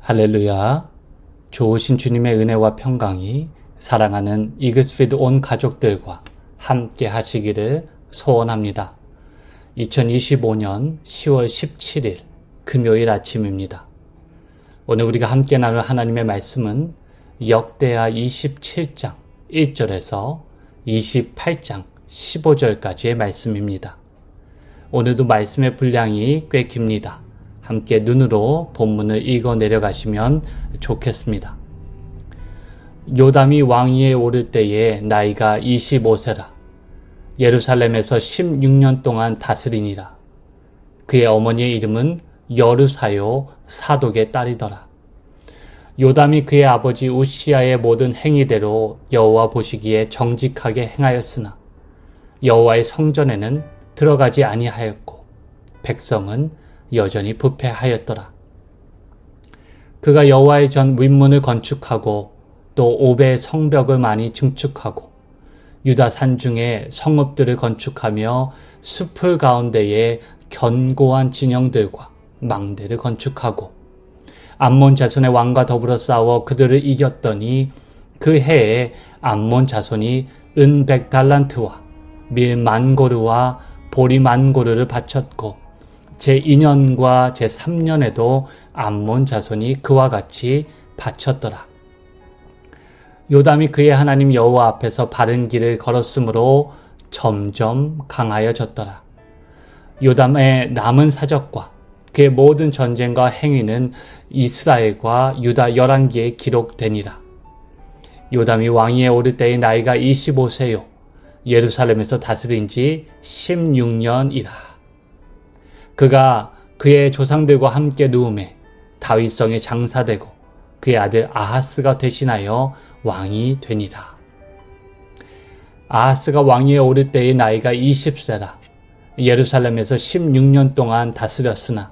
할렐루야. 좋으신 주님의 은혜와 평강이 사랑하는 이그스피드 온 가족들과 함께 하시기를 소원합니다. 2025년 10월 17일 금요일 아침입니다. 오늘 우리가 함께 나눌 하나님의 말씀은 역대하 27장 1절에서 28장 15절까지의 말씀입니다. 오늘도 말씀의 분량이 꽤 깁니다. 함께 눈으로 본문을 읽어 내려가시면 좋겠습니다. 요담이 왕위에 오를 때에 나이가 25세라. 예루살렘에서 16년 동안 다스리니라. 그의 어머니의 이름은 여르사요 사독의 딸이더라. 요담이 그의 아버지 우시아의 모든 행위대로 여호와 보시기에 정직하게 행하였으나 여호와의 성전에는 들어가지 아니하였고 백성은 여전히 부패하였더라. 그가 여호와의 전 윗문을 건축하고 또 오베 성벽을 많이 증축하고 유다 산중에 성읍들을 건축하며 숲을 가운데에 견고한 진영들과 망대를 건축하고 암몬 자손의 왕과 더불어 싸워 그들을 이겼더니 그 해에 암몬 자손이 은 100달란트와 밀 10,000고르와 보리 10,000고르를 바쳤고 제2년과 제3년에도 암몬 자손이 그와 같이 바쳤더라. 요담이 그의 하나님 여호와 앞에서 바른 길을 걸었으므로 점점 강하여졌더라. 요담의 남은 사적과 그의 모든 전쟁과 행위는 이스라엘과 유다 열왕기에 기록되니라. 요담이 왕위에 오를 때의 나이가 25세요. 예루살렘에서 다스린 지 16년이라. 그가 그의 조상들과 함께 누움에 다윗성에 장사되고 그의 아들 아하스가 대신하여 왕이 되니라. 아하스가 왕위에 오를 때의 나이가 20세라. 예루살렘에서 16년 동안 다스렸으나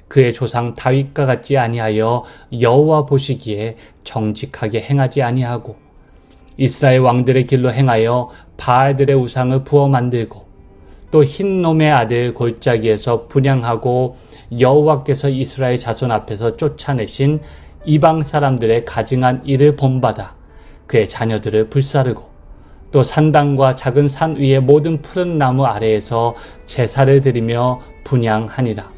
그의 조상 다윗과 같지 아니하여 여호와 보시기에 정직하게 행하지 아니하고 이스라엘 왕들의 길로 행하여 바알들의 우상을 부어 만들고 또 흰놈의 아들 골짜기에서 분향하고 여호와께서 이스라엘 자손 앞에서 쫓아내신 이방 사람들의 가증한 일을 본받아 그의 자녀들을 불사르고 또 산당과 작은 산 위의 모든 푸른 나무 아래에서 제사를 드리며 분향하니라.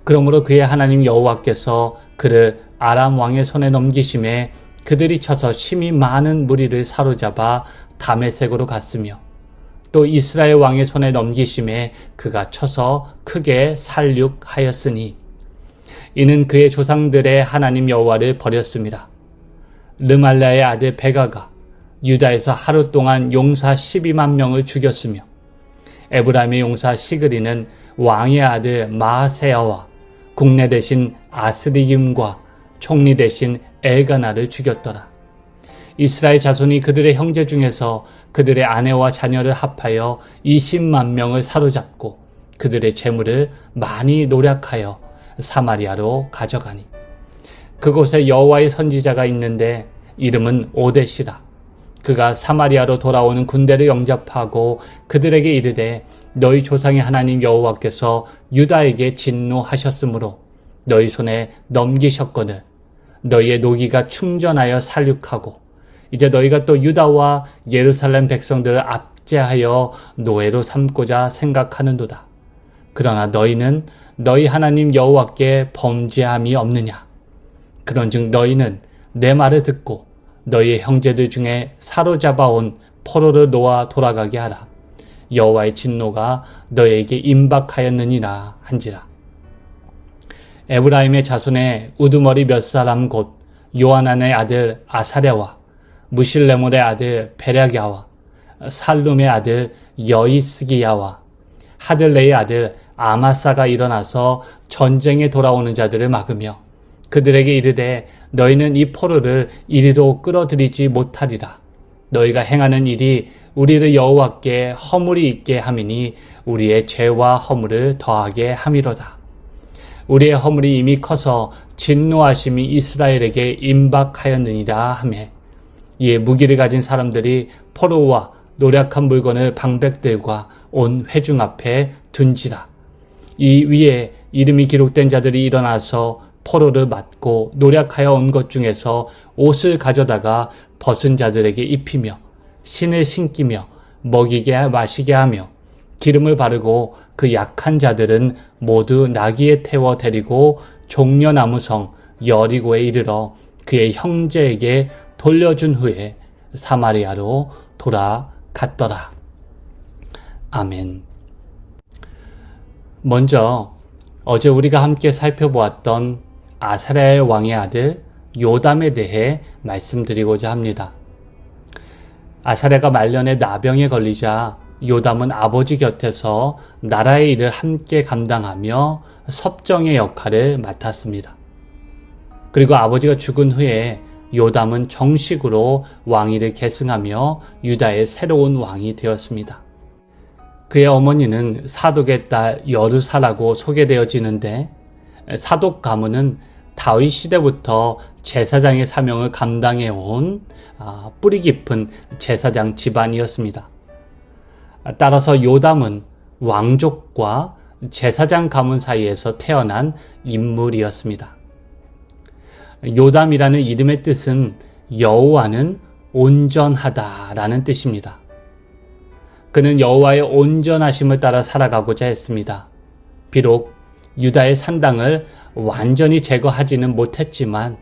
그러므로 그의 하나님 여호와께서 그를 아람 왕의 손에 넘기심에 그들이 쳐서 심히 많은 무리를 사로잡아 다메섹으로 갔으며 또 이스라엘 왕의 손에 넘기심에 그가 쳐서 크게 살육하였으니 이는 그의 조상들의 하나님 여호와를 버렸습니다. 르말라의 아들 베가가 유다에서 하루 동안 용사 12만 명을 죽였으며 에브라임의 용사 시그리는 왕의 아들 마아세야와 국내 대신 아스리김과 총리 대신 엘가나를 죽였더라. 이스라엘 자손이 그들의 형제 중에서 그들의 아내와 자녀를 합하여 20만 명을 사로잡고 그들의 재물을 많이 노략하여 사마리아로 가져가니 그곳에 여호와의 선지자가 있는데 이름은 오뎃이라. 그가 사마리아로 돌아오는 군대를 영접하고 그들에게 이르되 너희 조상의 하나님 여호와께서 유다에게 진노하셨으므로 너희 손에 넘기셨거늘 너희의 노기가 충전하여 살육하고 이제 너희가 또 유다와 예루살렘 백성들을 압제하여 노예로 삼고자 생각하는도다. 그러나 너희는 너희 하나님 여호와께 범죄함이 없느냐? 그런즉 너희는 내 말을 듣고 너희의 형제들 중에 사로잡아온 포로를 놓아 돌아가게 하라. 여호와의 진노가 너희에게 임박하였느니라 한지라. 에브라임의 자손의 우두머리 몇 사람 곧 요하난의 아들 아사랴와 무실레몬의 아들 베랴갸와 살룸의 아들 여이스기야와 하들레의 아들 아마사가 일어나서 전쟁에 돌아오는 자들을 막으며 그들에게 이르되 너희는 이 포로를 이리로 끌어들이지 못하리라. 너희가 행하는 일이 우리를 여호와께 허물이 있게 함이니 우리의 죄와 허물을 더하게 함이로다. 우리의 허물이 이미 커서 진노하심이 이스라엘에게 임박하였느니라 하매 이에 무기를 가진 사람들이 포로와 노략한 물건을 방백들과 온 회중 앞에 둔지라. 이 위에 이름이 기록된 자들이 일어나서 포로를 맞고 노력하여 온 것 중에서 옷을 가져다가 벗은 자들에게 입히며 신을 신기며 먹이게 마시게 하며 기름을 바르고 그 약한 자들은 모두 나귀에 태워 데리고 종려나무성 여리고에 이르러 그의 형제에게 돌려준 후에 사마리아로 돌아갔더라. 아멘. 먼저 어제 우리가 함께 살펴보았던 아사랴의 왕의 아들 요담에 대해 말씀드리고자 합니다. 아사랴가 말년에 나병에 걸리자 요담은 아버지 곁에서 나라의 일을 함께 감당하며 섭정의 역할을 맡았습니다. 그리고 아버지가 죽은 후에 요담은 정식으로 왕위를 계승하며 유다의 새로운 왕이 되었습니다. 그의 어머니는 사독의 딸 여르사라고 소개되어지는데 사독 가문은 다윗 시대부터 제사장의 사명을 감당해온 뿌리 깊은 제사장 집안이었습니다. 따라서 요담은 왕족과 제사장 가문 사이에서 태어난 인물이었습니다. 요담이라는 이름의 뜻은 여호와는 온전하다라는 뜻입니다. 그는 여호와의 온전하심을 따라 살아가고자 했습니다. 비록 유다의 산당을 완전히 제거하지는 못했지만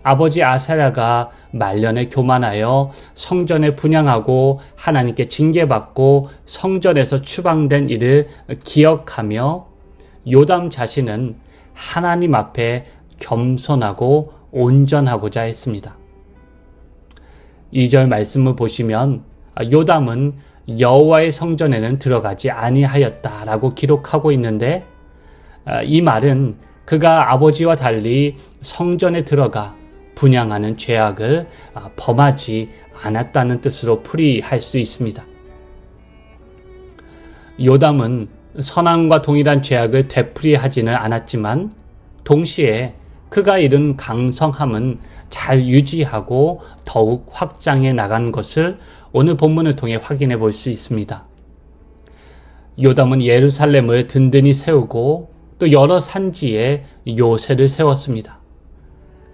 아버지 아사랴가 말년에 교만하여 성전을 분향하고 하나님께 징계받고 성전에서 추방된 일을 기억하며 요담 자신은 하나님 앞에 겸손하고 온전하고자 했습니다. 2절 말씀을 보시면 요담은 여호와의 성전에는 들어가지 아니하였다라고 기록하고 있는데 이 말은 그가 아버지와 달리 성전에 들어가 분향하는 죄악을 범하지 않았다는 뜻으로 풀이할 수 있습니다. 요담은 선함과 동일한 죄악을 되풀이하지는 않았지만 동시에 그가 이룬 강성함은 잘 유지하고 더욱 확장해 나간 것을 오늘 본문을 통해 확인해 볼 수 있습니다. 요담은 예루살렘을 든든히 세우고 또 여러 산지에 요새를 세웠습니다.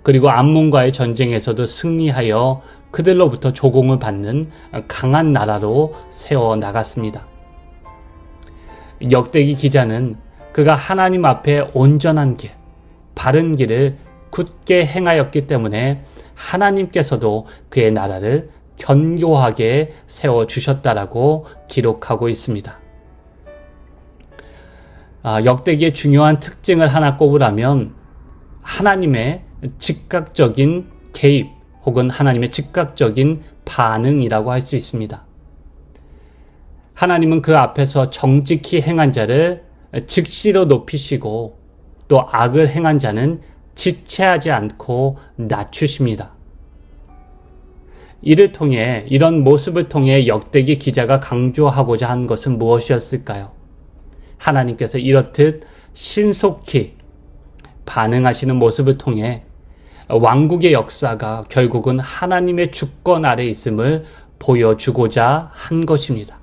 그리고 암몬과의 전쟁에서도 승리하여 그들로부터 조공을 받는 강한 나라로 세워 나갔습니다. 역대기 기자는 그가 하나님 앞에 온전한 길, 바른 길을 굳게 행하였기 때문에 하나님께서도 그의 나라를 견고하게 세워주셨다라고 기록하고 있습니다. 역대기의 중요한 특징을 하나 꼽으라면 하나님의 즉각적인 개입 혹은 하나님의 즉각적인 반응이라고 할 수 있습니다. 하나님은 그 앞에서 정직히 행한 자를 즉시로 높이시고 또 악을 행한 자는 지체하지 않고 낮추십니다. 이런 모습을 통해 역대기 기자가 강조하고자 한 것은 무엇이었을까요? 하나님께서 이렇듯 신속히 반응하시는 모습을 통해 왕국의 역사가 결국은 하나님의 주권 아래 있음을 보여주고자 한 것입니다.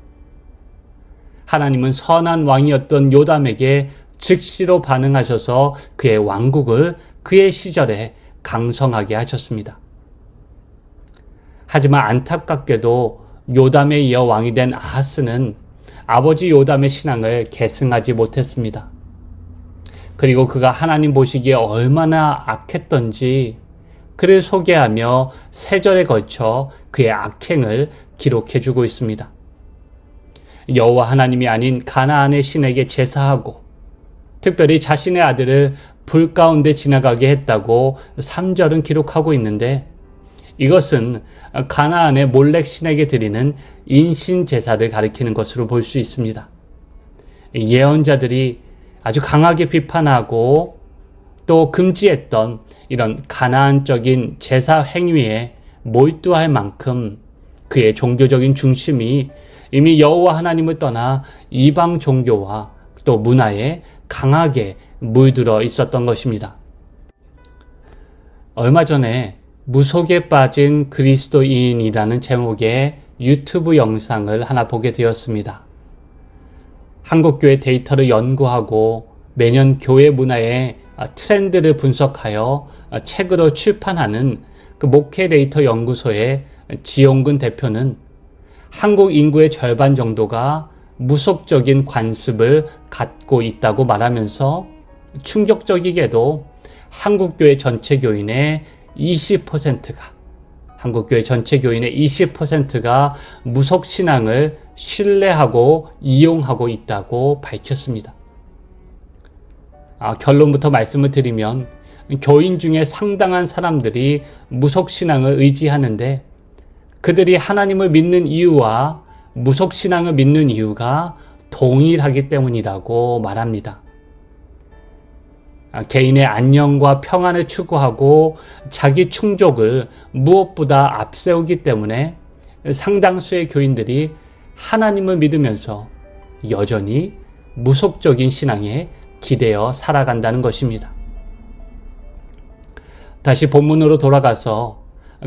하나님은 선한 왕이었던 요담에게 즉시로 반응하셔서 그의 왕국을 그의 시절에 강성하게 하셨습니다. 하지만 안타깝게도 요담에 이어 왕이 된 아하스는 아버지 요담의 신앙을 계승하지 못했습니다. 그리고 그가 하나님 보시기에 얼마나 악했던지 그를 소개하며 3절에 걸쳐 그의 악행을 기록해주고 있습니다. 여호와 하나님이 아닌 가나안의 신에게 제사하고 특별히 자신의 아들을 불 가운데 지나가게 했다고 3절은 기록하고 있는데 이것은 가나안의 몰렉 신에게 드리는 인신 제사를 가리키는 것으로 볼 수 있습니다. 예언자들이 아주 강하게 비판하고 또 금지했던 이런 가나안적인 제사 행위에 몰두할 만큼 그의 종교적인 중심이 이미 여호와 하나님을 떠나 이방 종교와 또 문화에 강하게 물들어 있었던 것입니다. 얼마 전에 무속에 빠진 그리스도인이라는 제목의 유튜브 영상을 하나 보게 되었습니다. 한국교회 데이터를 연구하고 매년 교회 문화에 트렌드를 분석하여 책으로 출판하는 그 목회데이터 연구소의 지용근 대표는 한국 인구의 절반 정도가 무속적인 관습을 갖고 있다고 말하면서 충격적이게도 한국교회 전체 교인의 20%가 무속신앙을 신뢰하고 이용하고 있다고 밝혔습니다. 결론부터 말씀을 드리면 교인 중에 상당한 사람들이 무속신앙을 의지하는데 그들이 하나님을 믿는 이유와 무속신앙을 믿는 이유가 동일하기 때문이라고 말합니다. 개인의 안녕과 평안을 추구하고 자기 충족을 무엇보다 앞세우기 때문에 상당수의 교인들이 하나님을 믿으면서 여전히 무속적인 신앙에 기대어 살아간다는 것입니다. 다시 본문으로 돌아가서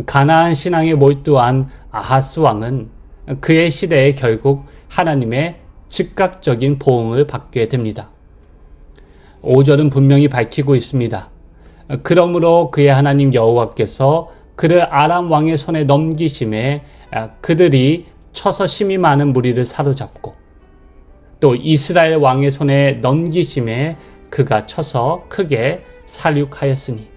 가나안 신앙에 몰두한 아하스 왕은 그의 시대에 결국 하나님의 즉각적인 보응을 받게 됩니다. 5절은 분명히 밝히고 있습니다. 그러므로 그의 하나님 여호와께서 그를 아람 왕의 손에 넘기심에 그들이 쳐서 심히 많은 무리를 사로잡고 또 이스라엘 왕의 손에 넘기심에 그가 쳐서 크게 살육하였으니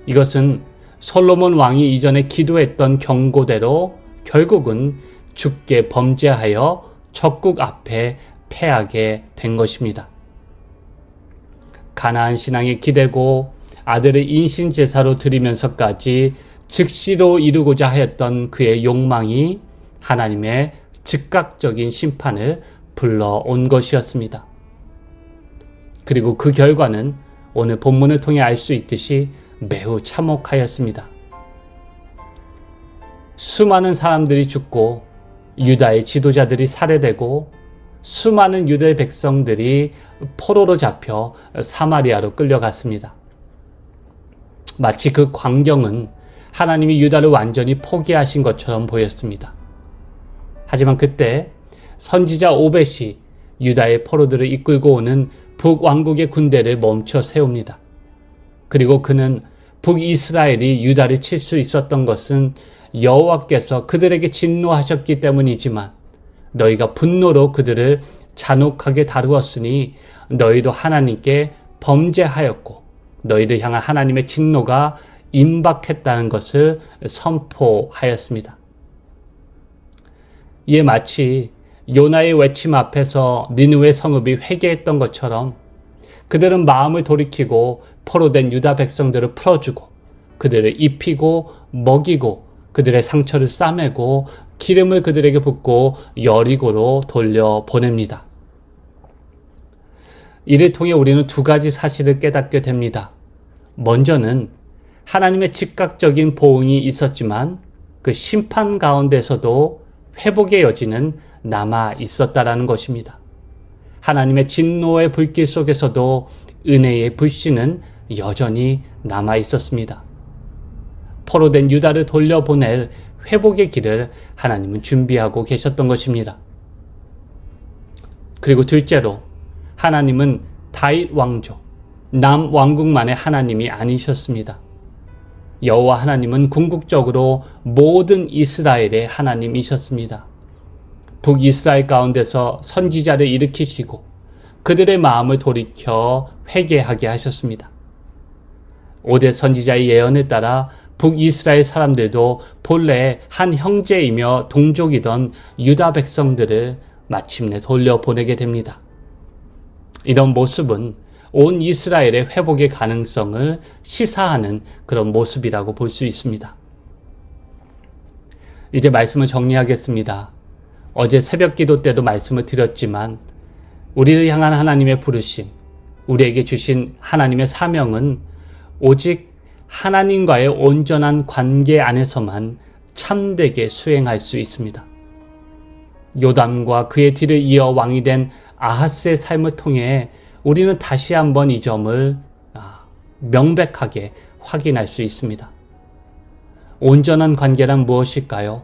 이것은 솔로몬 왕이 이전에 기도했던 경고대로 결국은 주께 범죄하여 적국 앞에 패하게 된 것입니다. 가나안 신앙에 기대고 아들을 인신제사로 드리면서까지 즉시로 이루고자 하였던 그의 욕망이 하나님의 즉각적인 심판을 불러온 것이었습니다. 그리고 그 결과는 오늘 본문을 통해 알 수 있듯이 매우 참혹하였습니다. 수많은 사람들이 죽고 유다의 지도자들이 살해되고 수많은 유대 백성들이 포로로 잡혀 사마리아로 끌려갔습니다. 마치 그 광경은 하나님이 유다를 완전히 포기하신 것처럼 보였습니다. 하지만 그때 선지자 오벳이 유다의 포로들을 이끌고 오는 북왕국의 군대를 멈춰 세웁니다. 그리고 그는 북이스라엘이 유다를 칠 수 있었던 것은 여호와께서 그들에게 진노하셨기 때문이지만 너희가 분노로 그들을 잔혹하게 다루었으니 너희도 하나님께 범죄하였고 너희를 향한 하나님의 진노가 임박했다는 것을 선포하였습니다. 이에 마치 요나의 외침 앞에서 니느웨 성읍이 회개했던 것처럼 그들은 마음을 돌이키고 포로된 유다 백성들을 풀어주고 그들을 입히고 먹이고 그들의 상처를 싸매고 기름을 그들에게 붓고 여리고로 돌려보냅니다. 이를 통해 우리는 두 가지 사실을 깨닫게 됩니다. 먼저는 하나님의 즉각적인 보응이 있었지만 그 심판 가운데서도 회복의 여지는 남아 있었다라는 것입니다. 하나님의 진노의 불길 속에서도 은혜의 불씨는 여전히 남아 있었습니다. 포로된 유다를 돌려보낼 회복의 길을 하나님은 준비하고 계셨던 것입니다. 그리고 둘째로 하나님은 다윗 왕조, 남왕국만의 하나님이 아니셨습니다. 여호와 하나님은 궁극적으로 모든 이스라엘의 하나님이셨습니다. 북이스라엘 가운데서 선지자를 일으키시고 그들의 마음을 돌이켜 회개하게 하셨습니다. 5대 선지자의 예언에 따라 북이스라엘 사람들도 본래 한 형제이며 동족이던 유다 백성들을 마침내 돌려보내게 됩니다. 이런 모습은 온 이스라엘의 회복의 가능성을 시사하는 그런 모습이라고 볼 수 있습니다. 이제 말씀을 정리하겠습니다. 어제 새벽 기도 때도 말씀을 드렸지만 우리를 향한 하나님의 부르심, 우리에게 주신 하나님의 사명은 오직 하나님과의 온전한 관계 안에서만 참되게 수행할 수 있습니다. 요담과 그의 뒤를 이어 왕이 된 아하스의 삶을 통해 우리는 다시 한번 이 점을 명백하게 확인할 수 있습니다. 온전한 관계란 무엇일까요?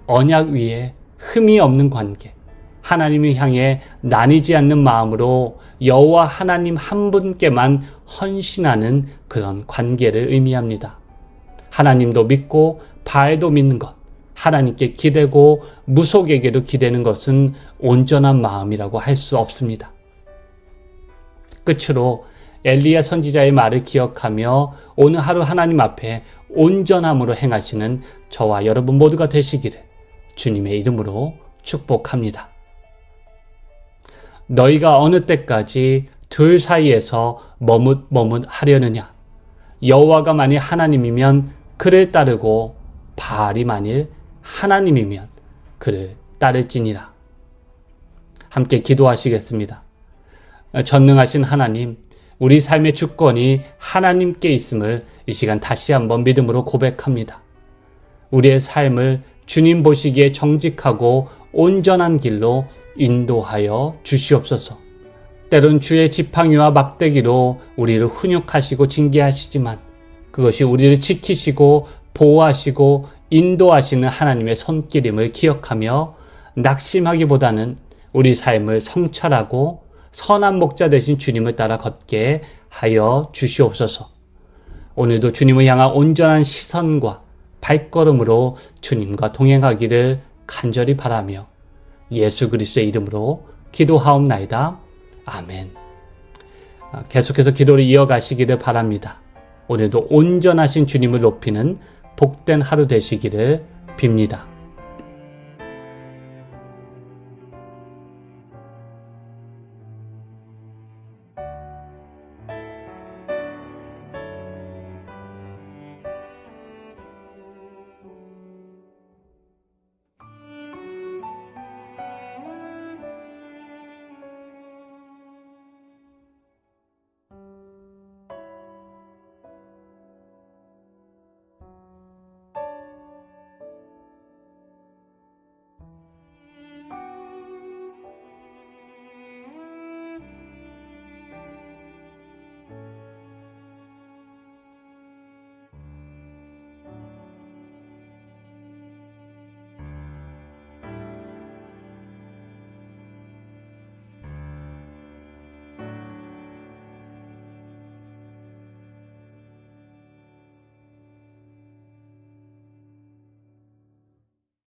언약 위에 흠이 없는 관계, 하나님을 향해 나뉘지 않는 마음으로 여호와 하나님 한 분께만 헌신하는 그런 관계를 의미합니다. 하나님도 믿고 바알도 믿는 것, 하나님께 기대고 무속에게도 기대는 것은 온전한 마음이라고 할 수 없습니다. 끝으로 엘리야 선지자의 말을 기억하며 오늘 하루 하나님 앞에 온전함으로 행하시는 저와 여러분 모두가 되시기를 주님의 이름으로 축복합니다. 너희가 어느 때까지 둘 사이에서 머뭇머뭇하려느냐? 여호와가 만일 하나님이면 그를 따르고 바알이 만일 하나님이면 그를 따를지니라. 함께 기도하시겠습니다. 전능하신 하나님, 우리 삶의 주권이 하나님께 있음을 이 시간 다시 한번 믿음으로 고백합니다. 우리의 삶을 주님 보시기에 정직하고 온전한 길로 인도하여 주시옵소서. 때론 주의 지팡이와 막대기로 우리를 훈육하시고 징계하시지만 그것이 우리를 지키시고 보호하시고 인도하시는 하나님의 손길임을 기억하며 낙심하기보다는 우리 삶을 성찰하고 선한 목자 되신 주님을 따라 걷게 하여 주시옵소서. 오늘도 주님을 향한 온전한 시선과 발걸음으로 주님과 동행하기를 간절히 바라며 예수 그리스도의 이름으로 기도하옵나이다. 아멘. 계속해서 기도를 이어가시기를 바랍니다. 오늘도 온전하신 주님을 높이는 복된 하루 되시기를 빕니다.